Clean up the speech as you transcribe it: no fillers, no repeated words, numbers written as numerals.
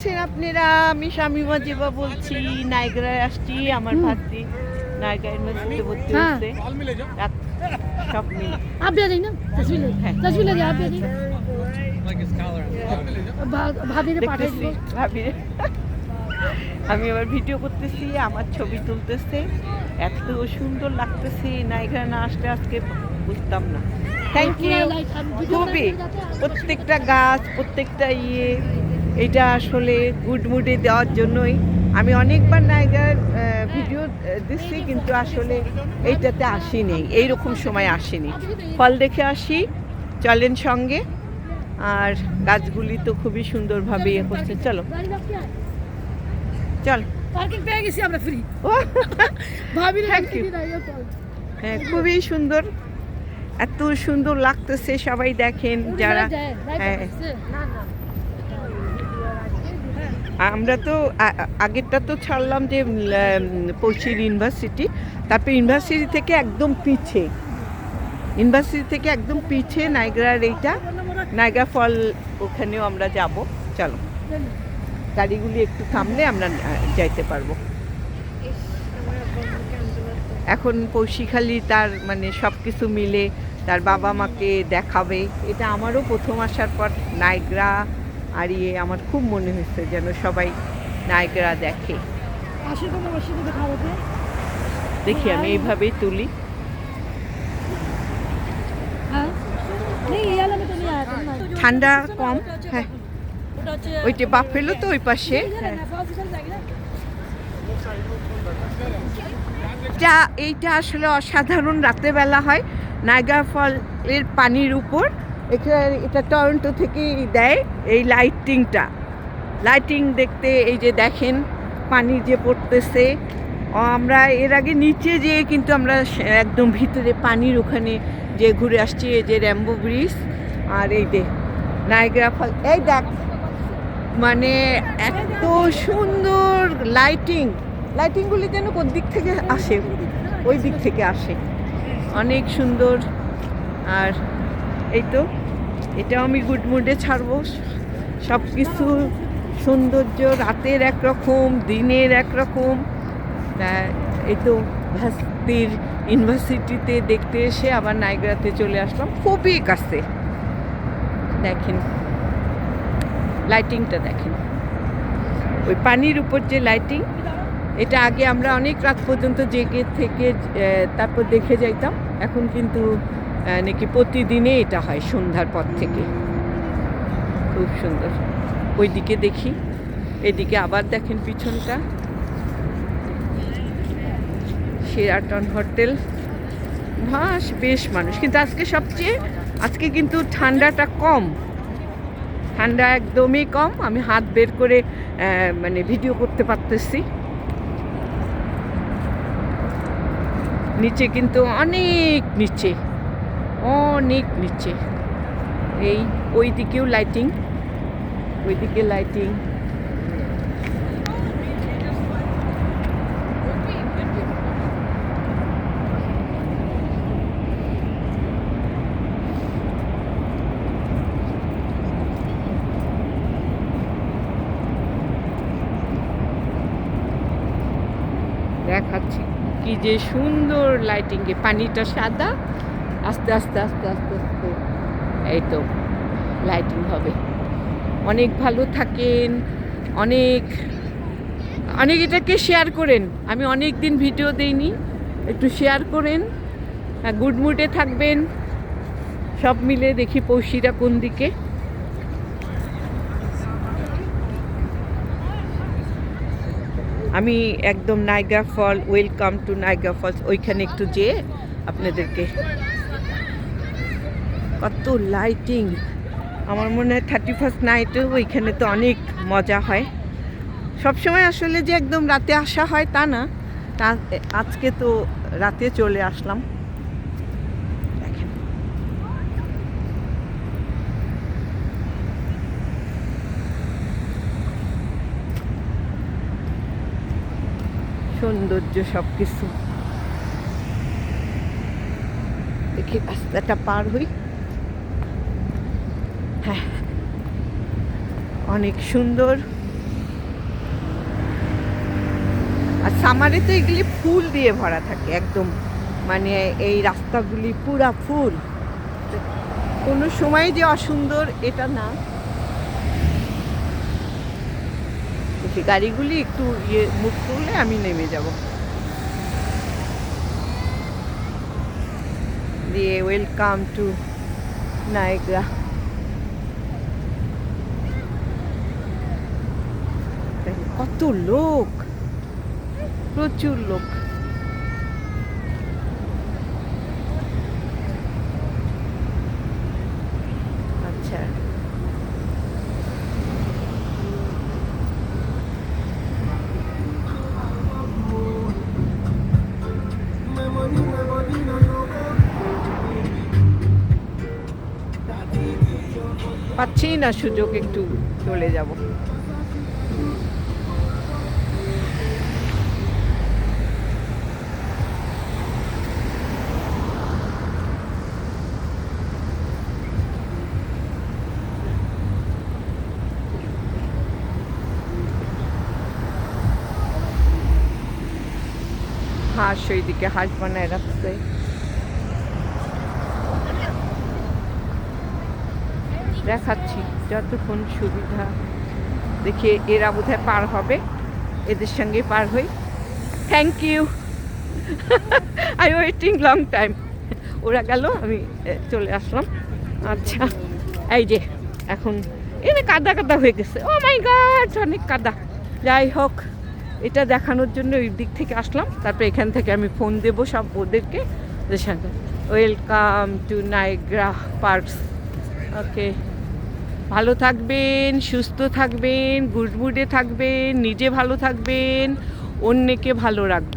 আপনারা আমি শামিমা জিবা বলছি নায়গ্রায় আসছি আমার ভাতি नायगा यूनिवर्सिटी भर्ती হয়েছে সব মিলে आप दे देना तस्वीर ले तस्वीर ले आप दे देना भाभी ने पाठा দেখতেছি ভাবি আমি আবার ভিডিও করতেছি আমার ছবি তুলতেছে এত সুন্দর লাগতেছে নায়গ্রা না আসলে আজকে বুঝতাম না থ্যাংক ইউ খুবই প্রত্যেকটা গাছ প্রত্যেকটা এটা আসলে গুড মুডে দেওয়ার জন্যই আমি অনেকবার নায়গার ভিডিও দিচ্ছি কিন্তু আসলে এইটাতে আসিনি এইরকম সময় আসিনি ফল দেখে আসি চলেন সঙ্গে আর গাছগুলি তো খুবই সুন্দরভাবে ইয়ে করছে চলো চল পার্কিং পেয়ে গেছি আমরা ফ্রি ভাবি থ্যাংক ইউ হ্যাঁ খুবই সুন্দর এত সুন্দর লাগতেছে সবাই দেখেন যারা হ্যাঁ আমরা তো আগেরটা তো ছাড়লাম যে পৌঁছির ইউনিভার্সিটি তারপর ইউনিভার্সিটি থেকে একদম পিছে নায়গ্রার এইটা নায়গ্রা ফল ওখানেও আমরা যাব চলো গাড়িগুলি একটু থামলে আমরা যাইতে পারবো এখন পৌষিখালি তার মানে সব কিছু মিলে তার বাবা মাকে দেখাবে এটা আমারও প্রথম আসার পর নায়গ্রা আর আমার খুব মনে হয়েছে যেন সবাই নায়গ্রা দেখে দেখি আমি এইভাবেই তুলি ঠান্ডা কম হ্যাঁ ওইটা বাফেলো তো ওই পাশে এইটা আসলে অসাধারণ রাতেরবেলা হয় নায়গ্রা ফলের পানির উপর এটা টরন্টো থেকেই দেয় এই লাইটিং দেখতে এই যে দেখেন পানি যে পড়তেছে আমরা এর আগে নিচে যেয়ে কিন্তু আমরা একদম ভিতরে পানির ওখানে যে ঘুরে আসছি এই যে র্যাম্বো ব্রিজ আর এই যে নায়গ্রা ফল এই দেখ মানে এত সুন্দর লাইটিংগুলি যেন কোন দিক থেকে আসে ওই দিক থেকে আসে অনেক সুন্দর আর এই তো এটাও আমি গুড মুডে ছাড়বো সব কিছু সৌন্দর্য রাতের একরকম দিনের একরকম এই তো ভাস্তির ইউনিভার্সিটিতে দেখতে এসে আবার নায়গ্রাতে চলে আসলাম খুবই কাছে দেখেন লাইটিংটা দেখেন ওই পানির উপর যে লাইটিং এটা আগে আমরা অনেক রাত পর্যন্ত জেগে থেকে তারপর দেখে যাইতাম এখন কিন্তু নাকি প্রতিদিনে এটা হয় সন্ধ্যার পর থেকে খুব সুন্দর ওইদিকে দেখি এদিকে আবার দেখেন পিছনটা শেরাটন হোটেল বেশ মানুষ কিন্তু আজকে কিন্তু ঠান্ডাটা কম ঠান্ডা একদমই কম আমি হাত বের করে মানে ভিডিও করতে পারতেছি নিচে কিন্তু অনেক নিচে এই ওইদিকেও লাইটিং দেখাচ্ছি কি যে সুন্দর লাইটিংয়ে পানিটা সাদা আস্তে আস্তে এই তো লাইটিং হবে অনেক ভালো থাকেন অনেক এটাকে শেয়ার করেন আমি অনেক দিন ভিডিও দেইনি একটু শেয়ার করেন গুড মুডে থাকবেন সব মিলে দেখি পৌষিরা কোন দিকে আমি একদম Niagara fall welcome to Niagara falls ওইখানে একটু যেয়ে আপনাদেরকে কত লাইটিং আমার মনে হয় 31st নাইটেও ওইখানে তো অনেক মজা হয় সবসময় আসলে যে একদম রাতে আসা হয় তা না আজকে তো রাতে চলে আসলাম দেখেন সৌন্দর্য সব কিছু দেখি রাস্তাটা পার হই হ্যাঁ অনেক সুন্দর আর সামারে তো এগুলি ফুল দিয়ে ভরা থাকে একদম, মানে এই রাস্তাগুলি পুরা ফুল, কোনো সময় যে অসুন্দর এটা না। গাড়িগুলি একটু মুভ করলে আমি নেমে যাব। দিয়ে ওয়েলকাম টু নায়াগ্রা। কত লোক, প্রচুর লোক। আচ্ছা, পাচ্ছি না সুযোগ, একটু চলে যাব। হাঁস ওইদিকে হাঁস বানায় রাখছে। দেখাচ্ছি যতক্ষণ সুবিধা দেখি। এরা বোধহয় পার হবে, এদের সঙ্গে পার হই। Thank you, I waiting long time. ওরা গেল, আমি চলে আসলাম। আচ্ছা, এই যে এখন এটা কাদা কাদা হয়ে গেছে। ও মাই গড, অনেক কাদা। যাই হোক, এটা দেখানোর জন্য ওই দিক থেকে আসলাম। তারপর এখান থেকে আমি ফোন দেবো সব ওদেরকে। Welcome to Niagara parks. Okay, ভালো থাকবেন, সুস্থ থাকবেন, গুড মুডে থাকবেন, নিজে ভালো থাকবেন, অন্যকে ভালো রাখবেন।